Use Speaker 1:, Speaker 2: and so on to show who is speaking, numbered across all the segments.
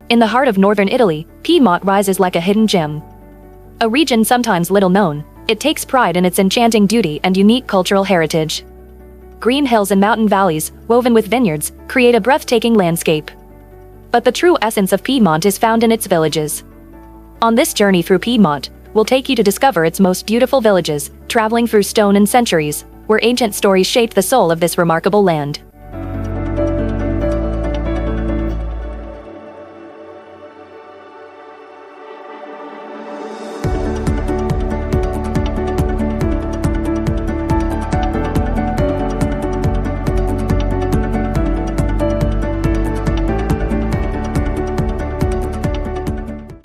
Speaker 1: In the heart of northern Italy, Piedmont rises like a hidden gem. A region sometimes little known, it takes pride in its enchanting beauty and unique cultural heritage. Green hills and mountain valleys, woven with vineyards, create a breathtaking landscape. But the true essence of Piedmont is found in its villages. On this journey through Piedmont, we'll take you to discover its most beautiful villages, traveling through stone and centuries, where ancient stories shaped the soul of this remarkable land.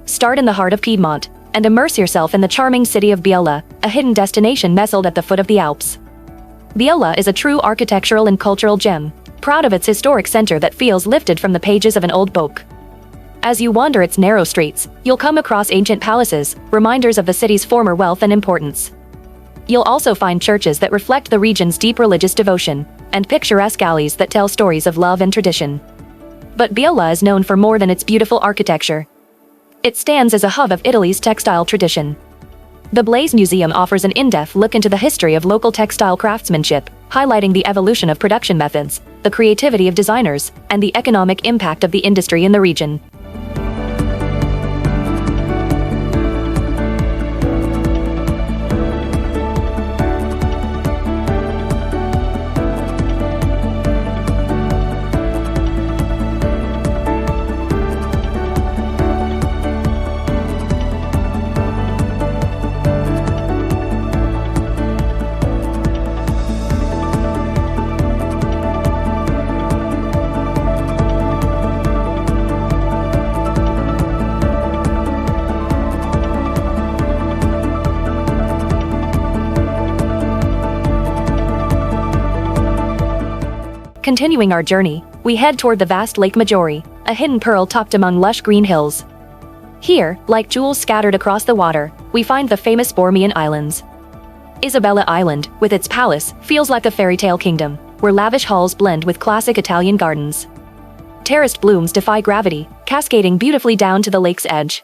Speaker 1: Start in the heart of Piedmont, and immerse yourself in the charming city of Biella, a hidden destination nestled at the foot of the Alps. Biella is a true architectural and cultural gem, proud of its historic center that feels lifted from the pages of an old book. As you wander its narrow streets, you'll come across ancient palaces, reminders of the city's former wealth and importance. You'll also find churches that reflect the region's deep religious devotion, and picturesque alleys that tell stories of love and tradition. But Biella is known for more than its beautiful architecture. It stands as a hub of Italy's textile tradition. The Blaze Museum offers an in-depth look into the history of local textile craftsmanship, highlighting the evolution of production methods, the creativity of designers, and the economic impact of the industry in the region. Continuing our journey, we head toward the vast Lake Maggiore, a hidden pearl tucked among lush green hills. Here, like jewels scattered across the water, we find the famous Borromean Islands. Isabella Island, with its palace, feels like a fairy tale kingdom, where lavish halls blend with classic Italian gardens. Terraced blooms defy gravity, cascading beautifully down to the lake's edge.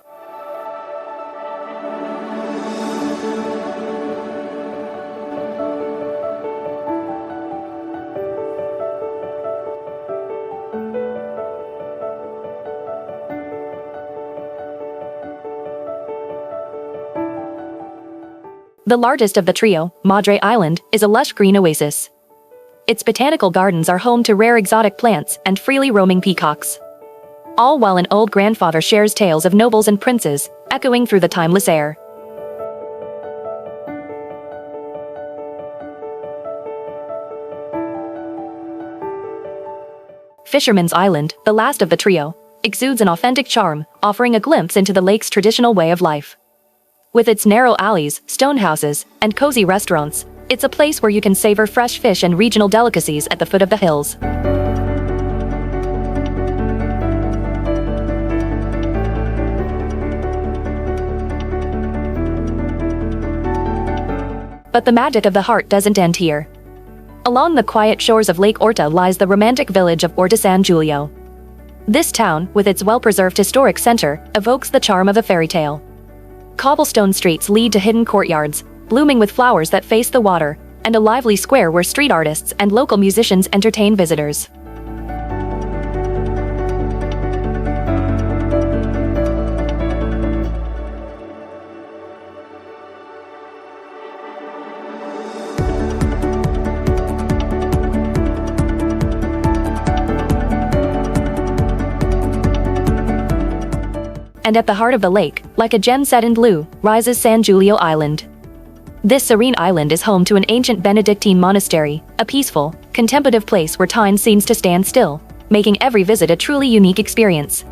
Speaker 1: The largest of the trio, Madre Island, is a lush green oasis. Its botanical gardens are home to rare exotic plants and freely roaming peacocks. All while an old grandfather shares tales of nobles and princes, echoing through the timeless air. Fisherman's Island, the last of the trio, exudes an authentic charm, offering a glimpse into the lake's traditional way of life. With its narrow alleys, stone houses, and cozy restaurants, it's a place where you can savor fresh fish and regional delicacies at the foot of the hills. But the magic of the heart doesn't end here. Along the quiet shores of Lake Orta lies the romantic village of Orta San Giulio. This town, with its well-preserved historic center, evokes the charm of a fairy tale. Cobblestone streets lead to hidden courtyards, blooming with flowers that face the water, and a lively square where street artists and local musicians entertain visitors. And at the heart of the lake, like a gem set in blue, rises San Giulio Island. This serene island is home to an ancient Benedictine monastery, a peaceful, contemplative place where time seems to stand still, making every visit a truly unique experience.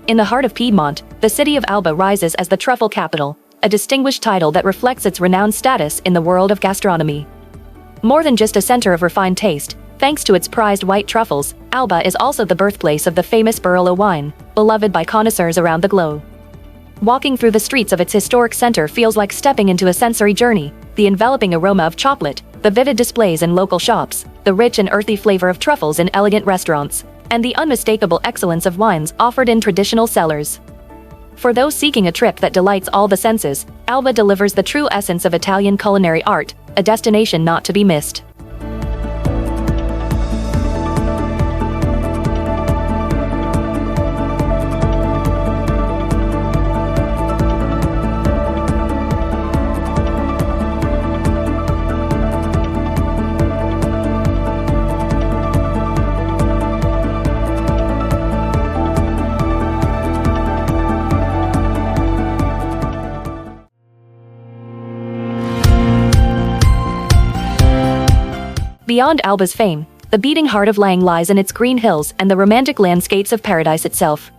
Speaker 1: In the heart of Piedmont, the city of Alba rises as the truffle capital, a distinguished title that reflects its renowned status in the world of gastronomy. More than just a center of refined taste, Thanks to its prized white truffles, Alba is also the birthplace of the famous Barolo wine, beloved by connoisseurs around the globe. Walking through the streets of its historic center feels like stepping into a sensory journey. The enveloping aroma of chocolate, the vivid displays in local shops, the rich and earthy flavor of truffles in elegant restaurants, and the unmistakable excellence of wines offered in traditional cellars. For those seeking a trip that delights all the senses, Alba delivers the true essence of Italian culinary art, a destination not to be missed. Beyond Alba's fame, the beating heart of Lang lies in its green hills and the romantic landscapes of paradise itself.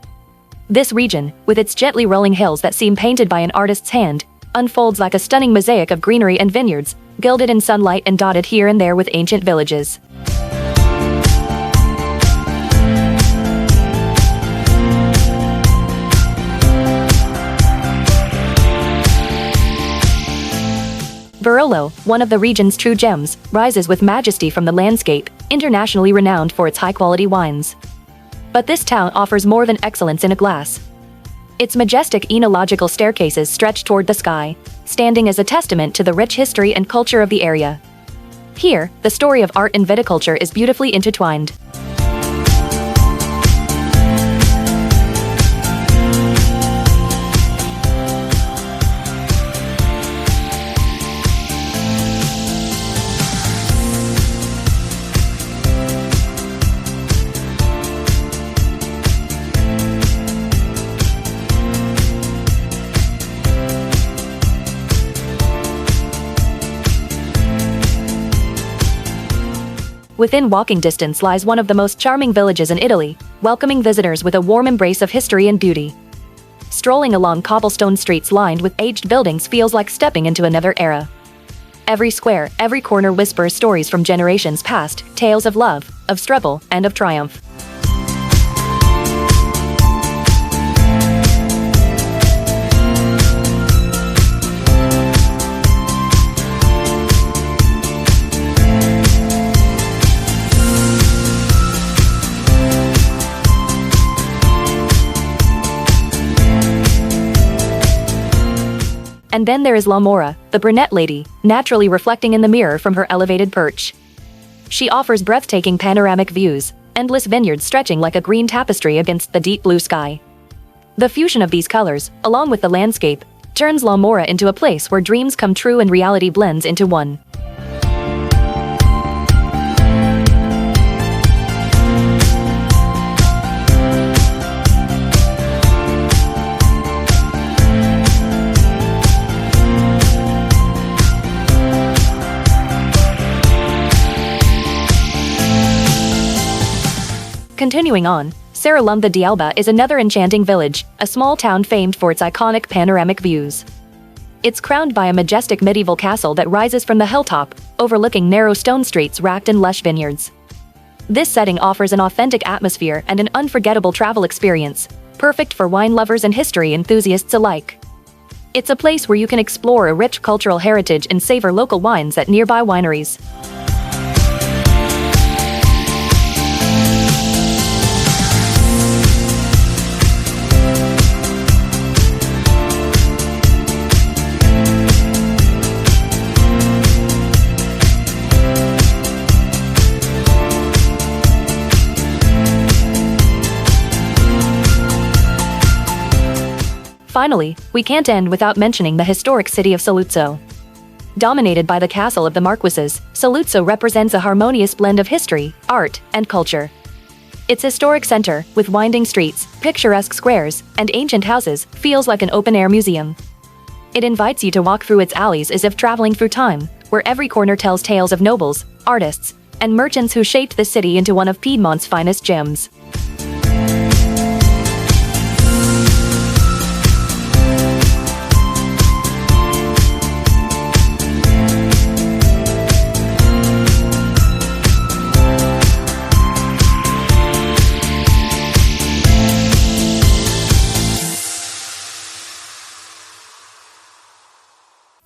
Speaker 1: This region, with its gently rolling hills that seem painted by an artist's hand, unfolds like a stunning mosaic of greenery and vineyards, gilded in sunlight and dotted here and there with ancient villages. Barolo, one of the region's true gems, rises with majesty from the landscape, internationally renowned for its high-quality wines. But this town offers more than excellence in a glass. Its majestic enological staircases stretch toward the sky, standing as a testament to the rich history and culture of the area. Here, the story of art and viticulture is beautifully intertwined. Within walking distance lies one of the most charming villages in Italy, welcoming visitors with a warm embrace of history and beauty. Strolling along cobblestone streets lined with aged buildings feels like stepping into another era. Every square, every corner whispers stories from generations past, tales of love, of struggle, and of triumph. And then there is L'Amora, the brunette lady, naturally reflecting in the mirror from her elevated perch. She offers breathtaking panoramic views, endless vineyards stretching like a green tapestry against the deep blue sky. The fusion of these colors, along with the landscape, turns L'Amora into a place where dreams come true and reality blends into one. Continuing on, Serralunga di Alba is another enchanting village, a small town famed for its iconic panoramic views. It's crowned by a majestic medieval castle that rises from the hilltop, overlooking narrow stone streets racked in lush vineyards. This setting offers an authentic atmosphere and an unforgettable travel experience, perfect for wine lovers and history enthusiasts alike. It's a place where you can explore a rich cultural heritage and savor local wines at nearby wineries. Finally, we can't end without mentioning the historic city of Saluzzo. Dominated by the castle of the Marquises, Saluzzo represents a harmonious blend of history, art, and culture. Its historic center, with winding streets, picturesque squares, and ancient houses, feels like an open-air museum. It invites you to walk through its alleys as if traveling through time, where every corner tells tales of nobles, artists, and merchants who shaped the city into one of Piedmont's finest gems.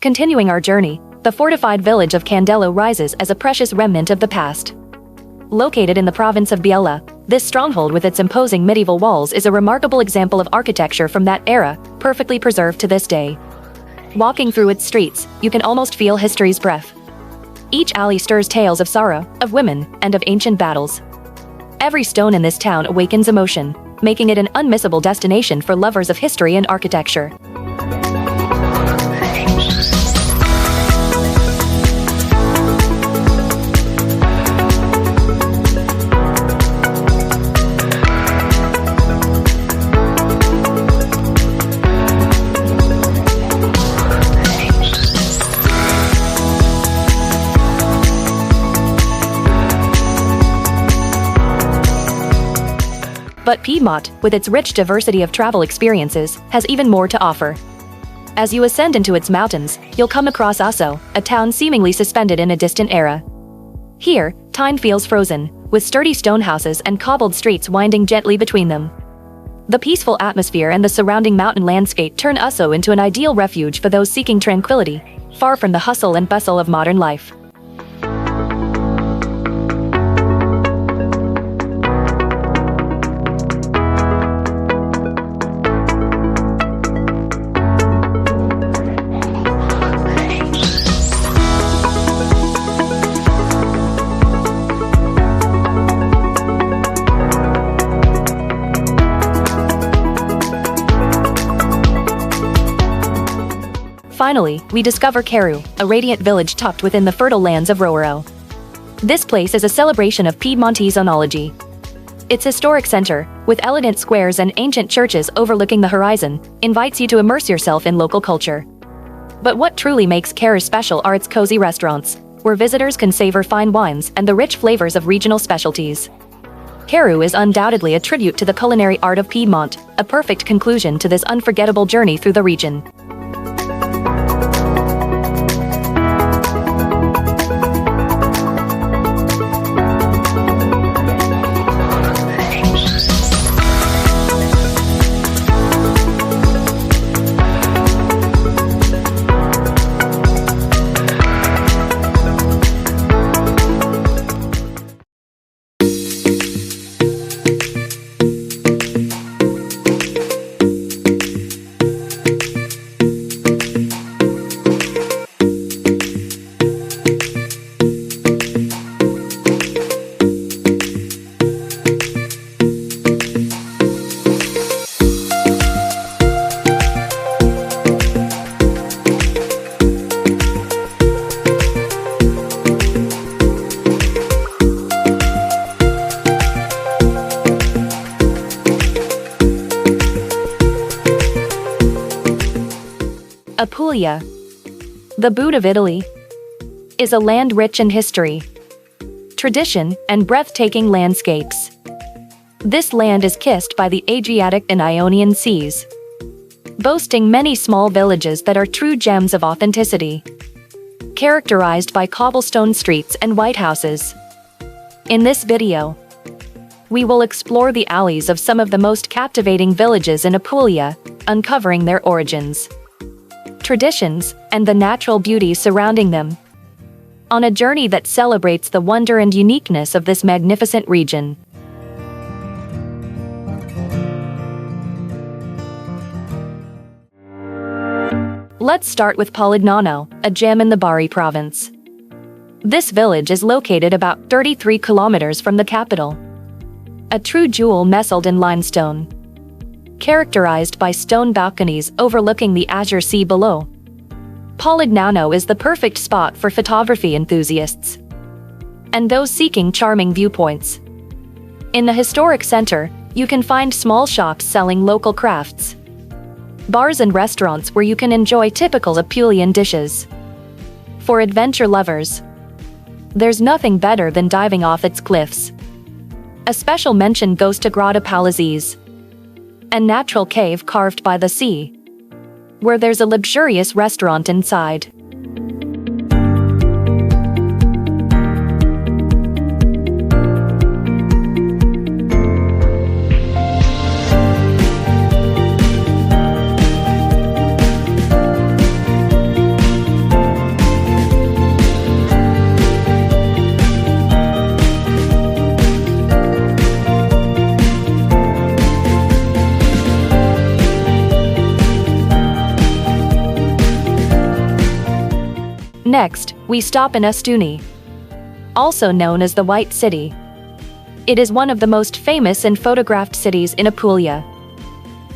Speaker 1: Continuing our journey, the fortified village of Candelo rises as a precious remnant of the past. Located in the province of Biella, this stronghold with its imposing medieval walls is a remarkable example of architecture from that era, perfectly preserved to this day. Walking through its streets, you can almost feel history's breath. Each alley stirs tales of sorrow, of women, and of ancient battles. Every stone in this town awakens emotion, making it an unmissable destination for lovers of history and architecture. But Piedmont, with its rich diversity of travel experiences, has even more to offer. As you ascend into its mountains, you'll come across Asso, a town seemingly suspended in a distant era. Here, time feels frozen, with sturdy stone houses and cobbled streets winding gently between them. The peaceful atmosphere and the surrounding mountain landscape turn Asso into an ideal refuge for those seeking tranquility, far from the hustle and bustle of modern life. Finally, we discover Carew, a radiant village tucked within the fertile lands of Roero. This place is a celebration of Piedmontese onology. Its historic center, with elegant squares and ancient churches overlooking the horizon, invites you to immerse yourself in local culture. But what truly makes Carew special are its cozy restaurants, where visitors can savor fine wines and the rich flavors of regional specialties. Carew is undoubtedly a tribute to the culinary art of Piedmont, a perfect conclusion to this unforgettable journey through the region. Apulia, the boot of Italy, is a land rich in history, tradition, and breathtaking landscapes. This land is kissed by the Adriatic and Ionian Seas, boasting many small villages that are true gems of authenticity, characterized by cobblestone streets and white houses. In this video, we will explore the alleys of some of the most captivating villages in Apulia, uncovering their origins, traditions, and the natural beauty surrounding them, on a journey that celebrates the wonder and uniqueness of this magnificent region. Let's start with Polignano, a gem in the Bari province. This village is located about 33 kilometers from the capital. A true jewel nestled in limestone, characterized by stone balconies overlooking the azure sea below. Polignano is the perfect spot for photography enthusiasts and those seeking charming viewpoints. In the historic center, you can find small shops selling local crafts, bars and restaurants where you can enjoy typical Apulian dishes. For adventure lovers, there's nothing better than diving off its cliffs. A special mention goes to Grotta Palazzese, a natural cave carved by the sea, where there's a luxurious restaurant inside. Next, we stop in Ostuni, also known as the White City. It is one of the most famous and photographed cities in Apulia.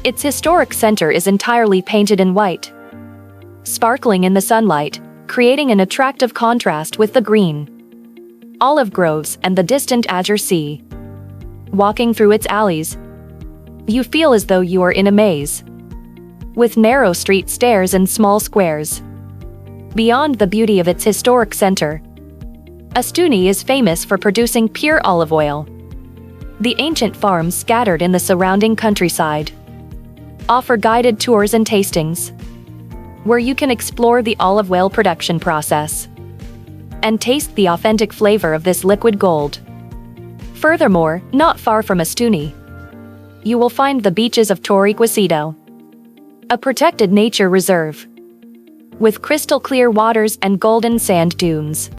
Speaker 1: Its historic center is entirely painted in white, sparkling in the sunlight, creating an attractive contrast with the green olive groves and the distant azure sea. Walking through its alleys, you feel as though you are in a maze, with narrow street stairs and small squares. Beyond the beauty of its historic center, Ostuni is famous for producing pure olive oil. The ancient farms scattered in the surrounding countryside offer guided tours and tastings, where you can explore the olive oil production process and taste the authentic flavor of this liquid gold. Furthermore, not far from Ostuni, you will find the beaches of Torrequisito, a protected nature reserve, with crystal clear waters and golden sand dunes.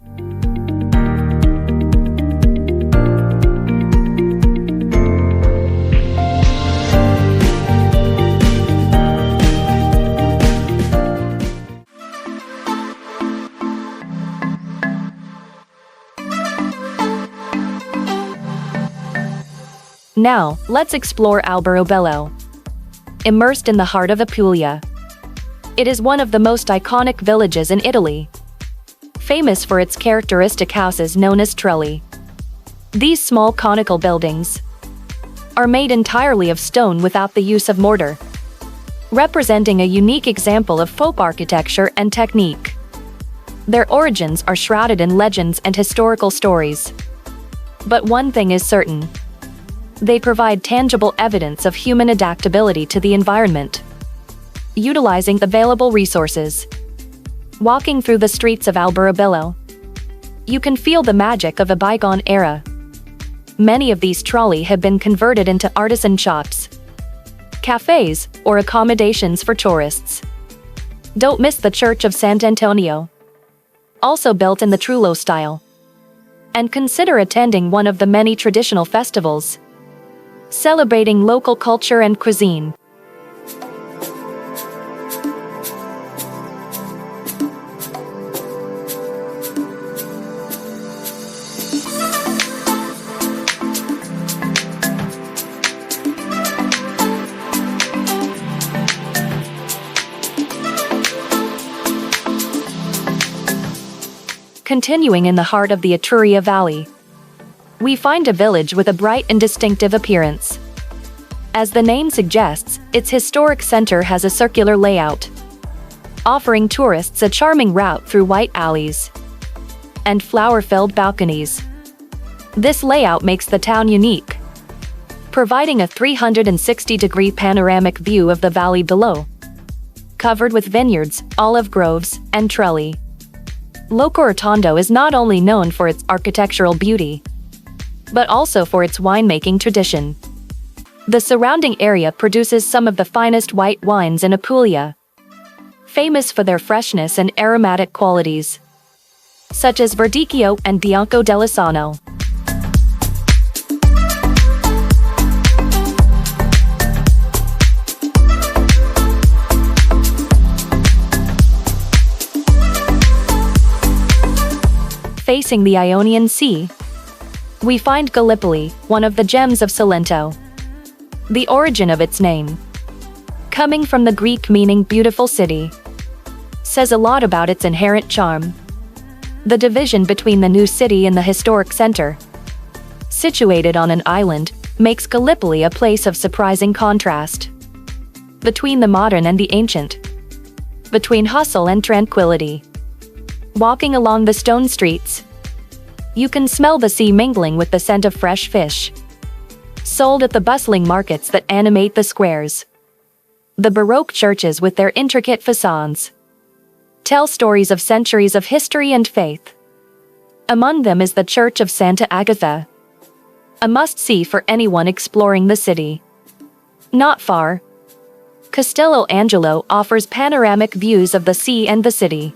Speaker 1: Now, let's explore Alberobello. Immersed in the heart of Apulia, it is one of the most iconic villages in Italy, famous for its characteristic houses known as trulli. These small conical buildings are made entirely of stone without the use of mortar, representing a unique example of folk architecture and technique. Their origins are shrouded in legends and historical stories. But one thing is certain: they provide tangible evidence of human adaptability to the environment, utilizing available resources. Walking through the streets of Alberobello, you can feel the magic of a bygone era. Many of these trulli have been converted into artisan shops, cafes, or accommodations for tourists. Don't miss the Church of Sant'Antonio, also built in the Trullo style. And consider attending one of the many traditional festivals celebrating local culture and cuisine. Continuing in the heart of the Etruria Valley, we find a village with a bright and distinctive appearance. As the name suggests, its historic center has a circular layout, offering tourists a charming route through white alleys and flower-filled balconies. This layout makes the town unique, providing a 360-degree panoramic view of the valley below, covered with vineyards, olive groves, and trulli. Locortondo is not only known for its architectural beauty, but also for its winemaking tradition. The surrounding area produces some of the finest white wines in Apulia, famous for their freshness and aromatic qualities, such as Verdicchio and Bianco dell'Asano. Facing the Ionian Sea, we find Gallipoli, one of the gems of Salento. The origin of its name, coming from the Greek meaning beautiful city, says a lot about its inherent charm. The division between the new city and the historic center, situated on an island, makes Gallipoli a place of surprising contrast. Between the modern and the ancient, between hustle and tranquility. Walking along the stone streets, you can smell the sea mingling with the scent of fresh fish, sold at the bustling markets that animate the squares. The Baroque churches with their intricate facades tell stories of centuries of history and faith. Among them is the Church of Santa Agatha, a must-see for anyone exploring the city. Not far, Castello Angelo offers panoramic views of the sea and the city.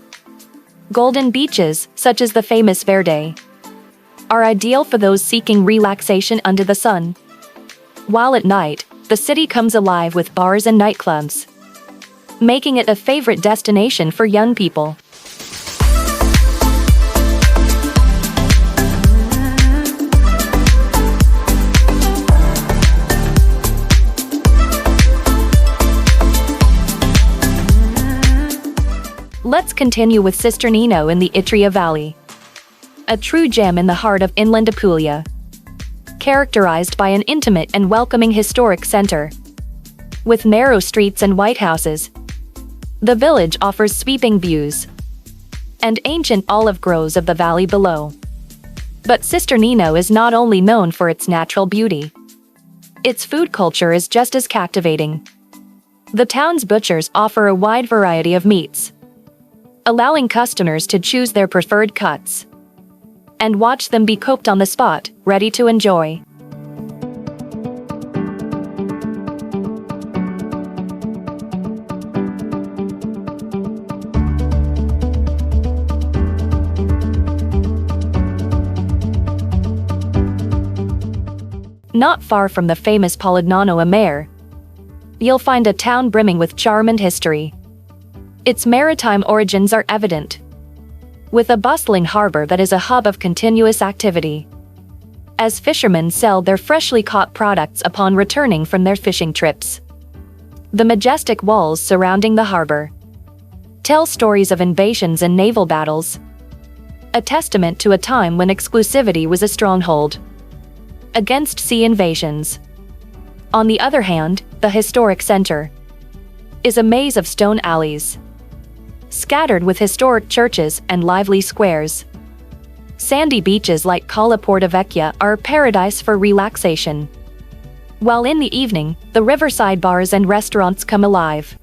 Speaker 1: Golden beaches, such as the famous Verde, are ideal for those seeking relaxation under the sun. While at night, the city comes alive with bars and nightclubs, making it a favorite destination for young people. Let's continue with Cisternino in the Itria Valley. A true gem in the heart of inland Apulia. Characterized by an intimate and welcoming historic center. With narrow streets and white houses, the village offers sweeping views and ancient olive groves of the valley below. But Cisternino is not only known for its natural beauty. Its food culture is just as captivating. The town's butchers offer a wide variety of meats, allowing customers to choose their preferred cuts and watch them be cooked on the spot, ready to enjoy. Not far from the famous Polignano a Mare, you'll find a town brimming with charm and history. Its maritime origins are evident, with a bustling harbor that is a hub of continuous activity, as fishermen sell their freshly caught products upon returning from their fishing trips. The majestic walls surrounding the harbor tell stories of invasions and naval battles, a testament to a time when exclusivity was a stronghold against sea invasions. On the other hand, the historic center is a maze of stone alleys, scattered with historic churches and lively squares. Sandy beaches like Cala Porta Vecchia are a paradise for relaxation, while in the evening, the riverside bars and restaurants come alive.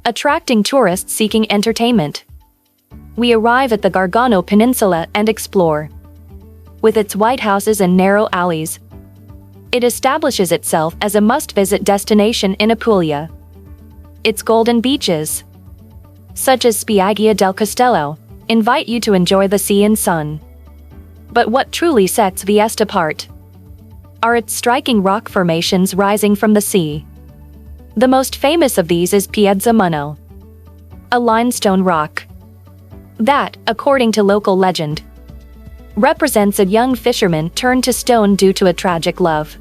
Speaker 1: Attracting tourists seeking entertainment. We arrive at the Gargano Peninsula and explore. With its white houses and narrow alleys, it establishes itself as a must-visit destination in Apulia. Its golden beaches, such as Spiaggia del Castello, invite you to enjoy the sea and sun. But what truly sets Vieste apart are its striking rock formations rising from the sea. The most famous of these is Piedmont, a limestone rock that, according to local legend, represents a young fisherman turned to stone due to a tragic love.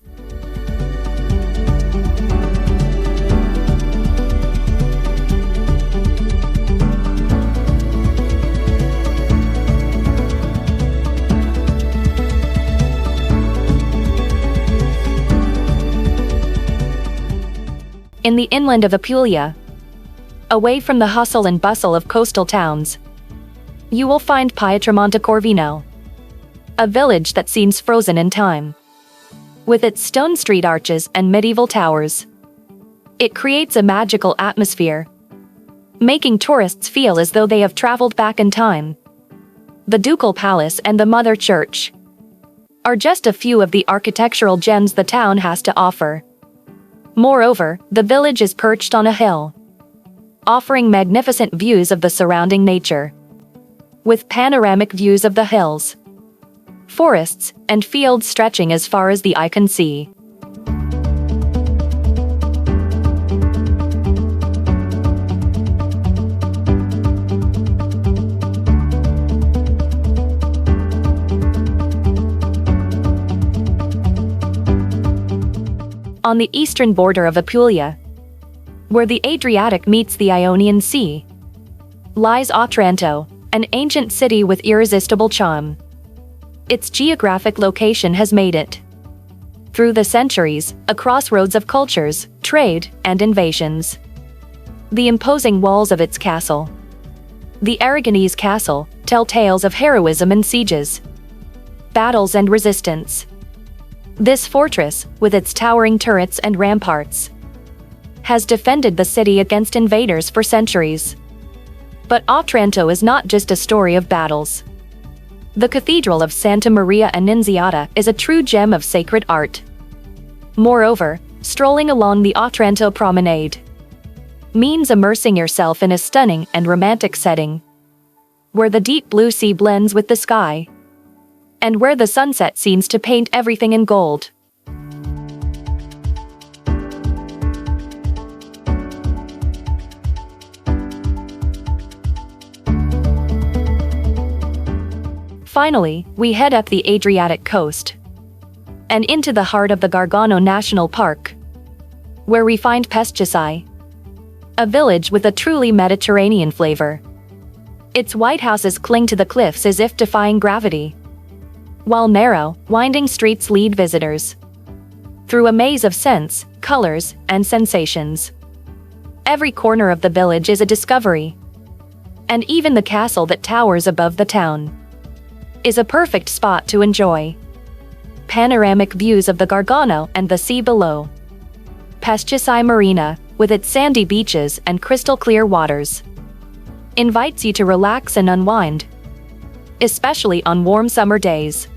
Speaker 1: In the inland of Apulia, away from the hustle and bustle of coastal towns, you will find Pietramonte Corvino, a village that seems frozen in time. With its stone street arches and medieval towers, it creates a magical atmosphere, making tourists feel as though they have traveled back in time. The Ducal Palace and the Mother Church are just a few of the architectural gems the town has to offer. Moreover, the village is perched on a hill, offering magnificent views of the surrounding nature, with panoramic views of the hills, forests, and fields stretching as far as the eye can see. On the eastern border of Apulia, where the Adriatic meets the Ionian Sea, lies Otranto, an ancient city with irresistible charm. Its geographic location has made it, through the centuries, a crossroads of cultures, trade, and invasions. The imposing walls of its castle, the Aragonese Castle, tell tales of heroism and sieges, battles and resistance. This fortress, with its towering turrets and ramparts, has defended the city against invaders for centuries. But Otranto is not just a story of battles. The Cathedral of Santa Maria Annunziata is a true gem of sacred art. Moreover, strolling along the Otranto promenade means immersing yourself in a stunning and romantic setting, where the deep blue sea blends with the sky, and where the sunset seems to paint everything in gold. Finally, we head up the Adriatic coast and into the heart of the Gargano National Park, where we find Pescasai, a village with a truly Mediterranean flavor. Its white houses cling to the cliffs as if defying gravity, while narrow, winding streets lead visitors through a maze of scents, colors, and sensations. Every corner of the village is a discovery, and even the castle that towers above the town is a perfect spot to enjoy panoramic views of the Gargano and the sea below. Pescasai Marina, with its sandy beaches and crystal-clear waters, invites you to relax and unwind, especially on warm summer days.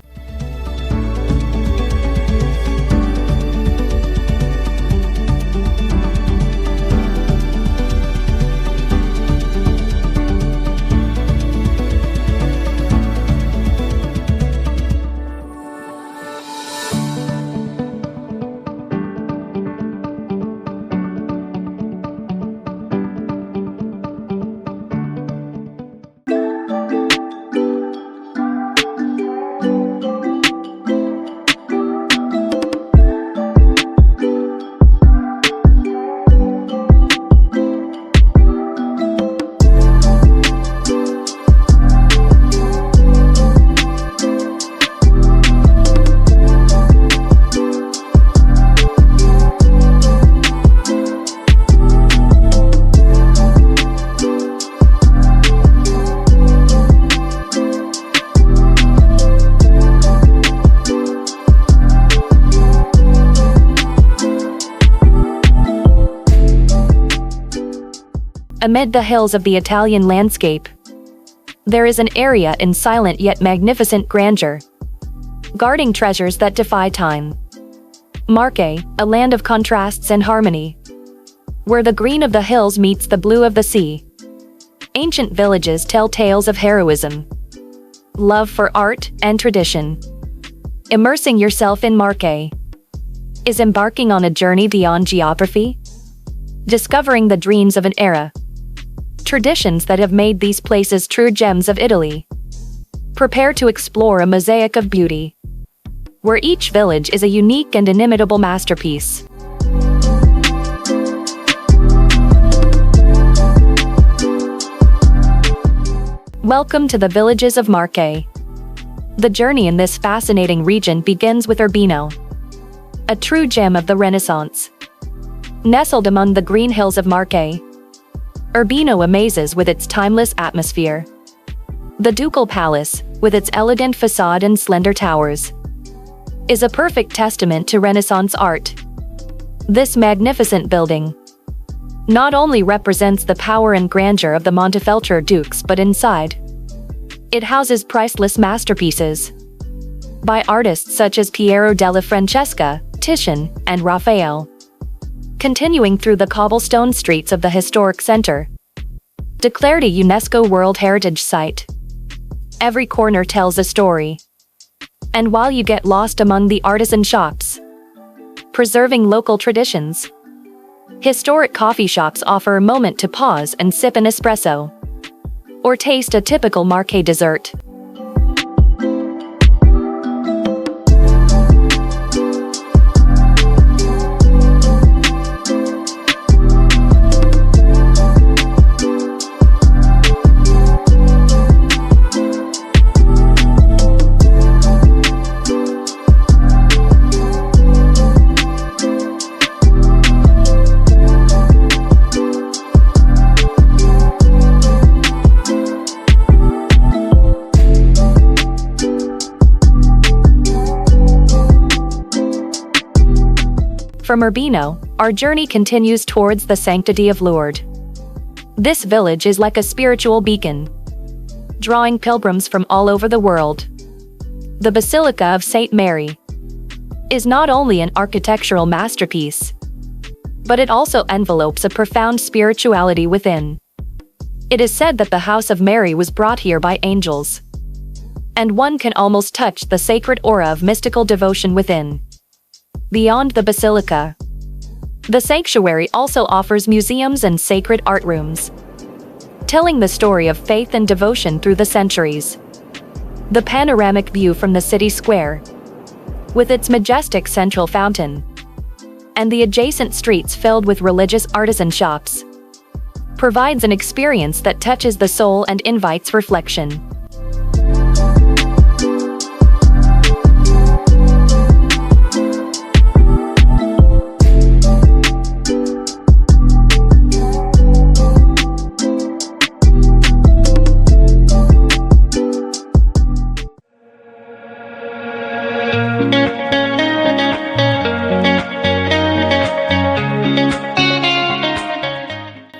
Speaker 1: Amid the hills of the Italian landscape, there is an area in silent yet magnificent grandeur, guarding treasures that defy time. Marche, a land of contrasts and harmony, where the green of the hills meets the blue of the sea. Ancient villages tell tales of heroism, love for art, and tradition. Immersing yourself in Marche is embarking on a journey beyond geography, discovering the dreams of an era, traditions that have made these places true gems of Italy. Prepare to explore a mosaic of beauty, where each village is a unique and inimitable masterpiece. Welcome to the villages of Marche. The journey in this fascinating region begins with Urbino, a true gem of the Renaissance. Nestled among the green hills of Marche, Urbino amazes with its timeless atmosphere. The Ducal Palace, with its elegant facade and slender towers, is a perfect testament to Renaissance art. This magnificent building not only represents the power and grandeur of the Montefeltro dukes, but inside, it houses priceless masterpieces by artists such as Piero della Francesca, Titian, and Raphael. Continuing through the cobblestone streets of the historic center, declared a UNESCO World Heritage Site, every corner tells a story. And while you get lost among the artisan shops, preserving local traditions, historic coffee shops offer a moment to pause and sip an espresso, or taste a typical Marche dessert. From Urbino, our journey continues towards the sanctity of Lourdes. This village is like a spiritual beacon, drawing pilgrims from all over the world. The Basilica of St. Mary is not only an architectural masterpiece, but it also envelopes a profound spirituality within. It is said that the House of Mary was brought here by angels, and one can almost touch the sacred aura of mystical devotion within. Beyond the basilica, the sanctuary also offers museums and sacred art rooms, telling the story of faith and devotion through the centuries. The panoramic view from the city square, with its majestic central fountain, and the adjacent streets filled with religious artisan shops, provides an experience that touches the soul and invites reflection.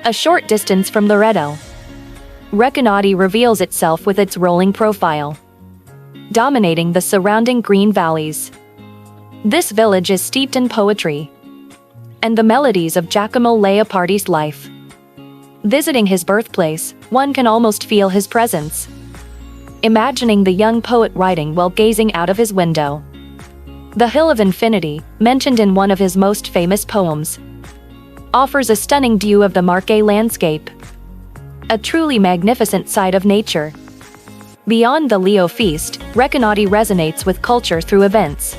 Speaker 1: A short distance from Loreto, Recanati reveals itself with its rolling profile, dominating the surrounding green valleys. This village is steeped in poetry and the melodies of Giacomo Leopardi's life. Visiting his birthplace, one can almost feel his presence, imagining the young poet writing while gazing out of his window. The Hill of Infinity, mentioned in one of his most famous poems, offers a stunning view of the Marche landscape, a truly magnificent sight of nature. Beyond the Leo feast, Recanati resonates with culture through events,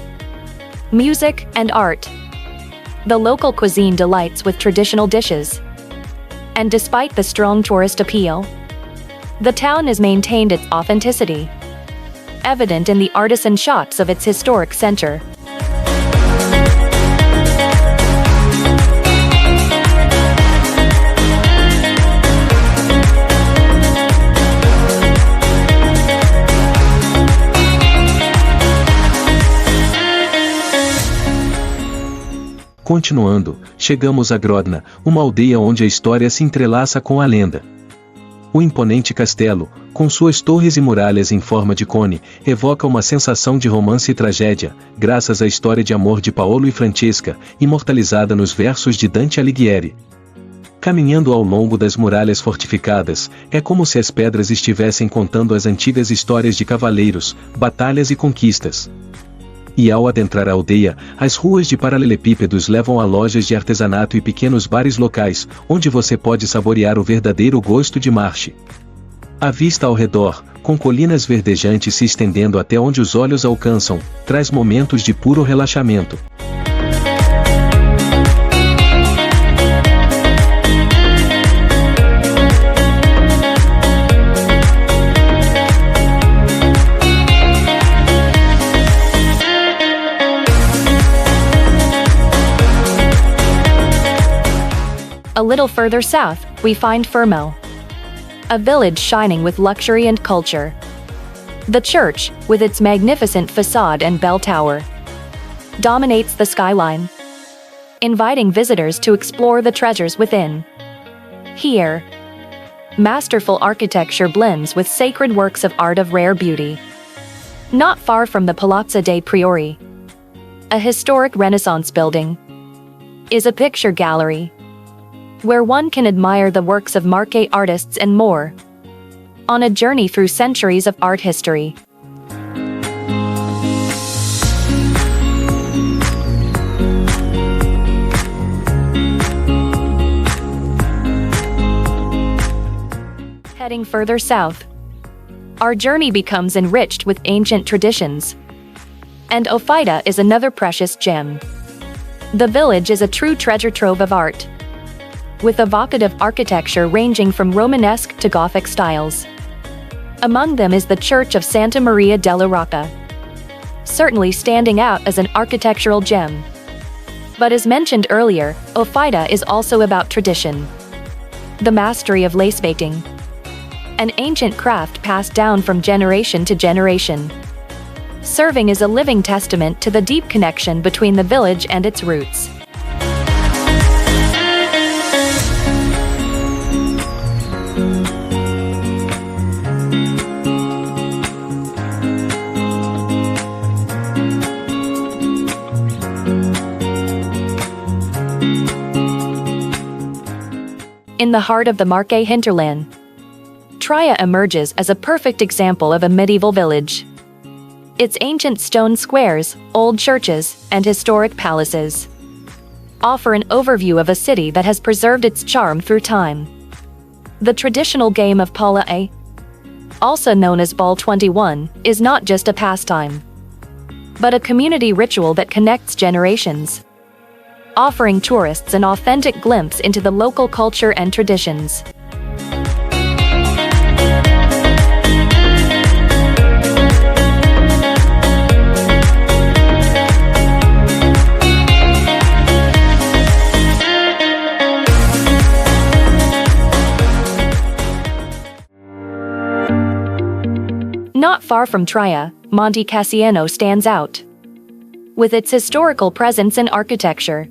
Speaker 1: music, and art. The local cuisine delights with traditional dishes, and despite the strong tourist appeal, the town has maintained its authenticity, evident in the artisan shops of its historic center.
Speaker 2: Continuando, chegamos a Grodna, uma aldeia onde a história se entrelaça com a lenda. O imponente castelo, com suas torres e muralhas em forma de cone, evoca uma sensação de romance e tragédia, graças à história de amor de Paolo e Francesca, imortalizada nos versos de Dante Alighieri. Caminhando ao longo das muralhas fortificadas, é como se as pedras estivessem contando as antigas histórias de cavaleiros, batalhas e conquistas. E ao adentrar a aldeia, as ruas de paralelepípedos levam a lojas de artesanato e pequenos bares locais, onde você pode saborear o verdadeiro gosto de marche. A vista ao redor, com colinas verdejantes se estendendo até onde os olhos alcançam, traz momentos de puro relaxamento.
Speaker 1: A little further south, we find Fermo, a village shining with luxury and culture. The church, with its magnificent facade and bell tower, dominates the skyline, inviting visitors to explore the treasures within. Here, masterful architecture blends with sacred works of art of rare beauty. Not far from the Palazzo dei Priori, a historic Renaissance building, is a picture gallery, where one can admire the works of Marche artists and more, on a journey through centuries of art history. Heading further south, our journey becomes enriched with ancient traditions, and Ophaida is another precious gem. The village is a true treasure trove of art, with evocative architecture ranging from Romanesque to Gothic styles. Among them is the Church of Santa Maria della Rocca, certainly standing out as an architectural gem. But as mentioned earlier, Ophaida is also about tradition, the mastery of lace making, an ancient craft passed down from generation to generation, serving as a living testament to the deep connection between the village and its roots. In the heart of the Marche hinterland, Traia emerges as a perfect example of a medieval village. Its ancient stone squares, old churches, and historic palaces offer an overview of a city that has preserved its charm through time. The traditional game of Palla A, also known as Ball 21, is not just a pastime, but a community ritual that connects generations, offering tourists an authentic glimpse into the local culture and traditions. Not far from Tria, Monte Cassiano stands out, with its historical presence and architecture.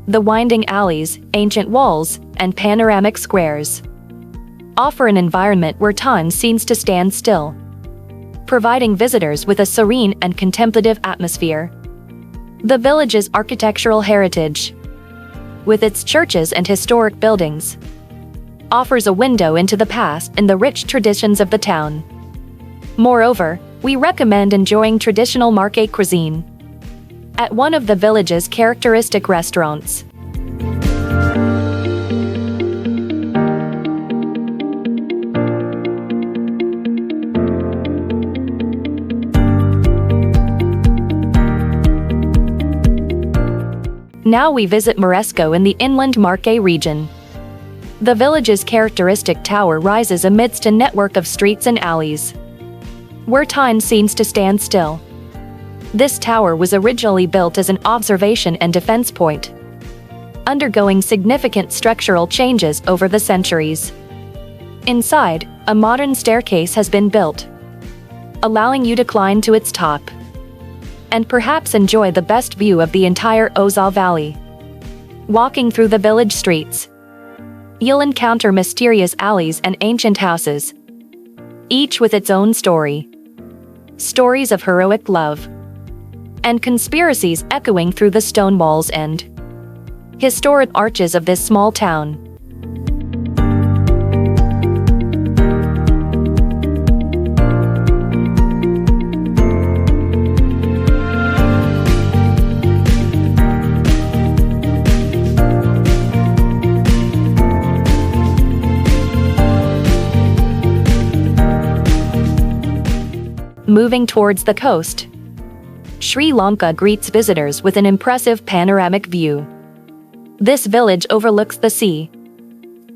Speaker 1: The winding alleys, ancient walls, and panoramic squares offer an environment where time seems to stand still, providing visitors with a serene and contemplative atmosphere. The village's architectural heritage, with its churches and historic buildings, offers a window into the past and the rich traditions of the town. Moreover, we recommend enjoying traditional Marche cuisine at one of the village's characteristic restaurants. Now we visit Moresco in the inland Marche region. The village's characteristic tower rises amidst a network of streets and alleys, where time seems to stand still. This tower was originally built as an observation and defense point, undergoing significant structural changes over the centuries. Inside, a modern staircase has been built, allowing you to climb to its top and perhaps enjoy the best view of the entire Ozal Valley. Walking through the village streets, you'll encounter mysterious alleys and ancient houses, each with its own story. Stories of heroic love and conspiracies echoing through the stone walls and historic arches of this small town. Moving towards the coast, Sri Lanka greets visitors with an impressive panoramic view. This village overlooks the sea,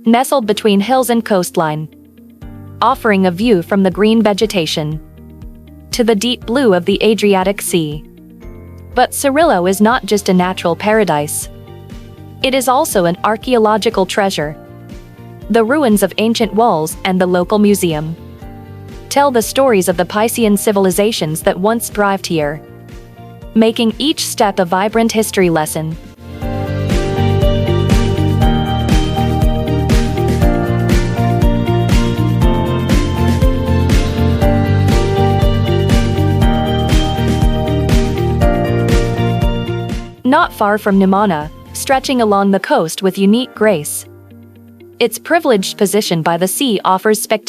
Speaker 1: nestled between hills and coastline, offering a view from the green vegetation to the deep blue of the Adriatic Sea. But Cirillo is not just a natural paradise. It is also an archaeological treasure. The ruins of ancient walls and the local museum tell the stories of the Piscean civilizations that once thrived here, making each step a vibrant history lesson. Not far from Nimana, stretching along the coast with unique grace, its privileged position by the sea offers spectacular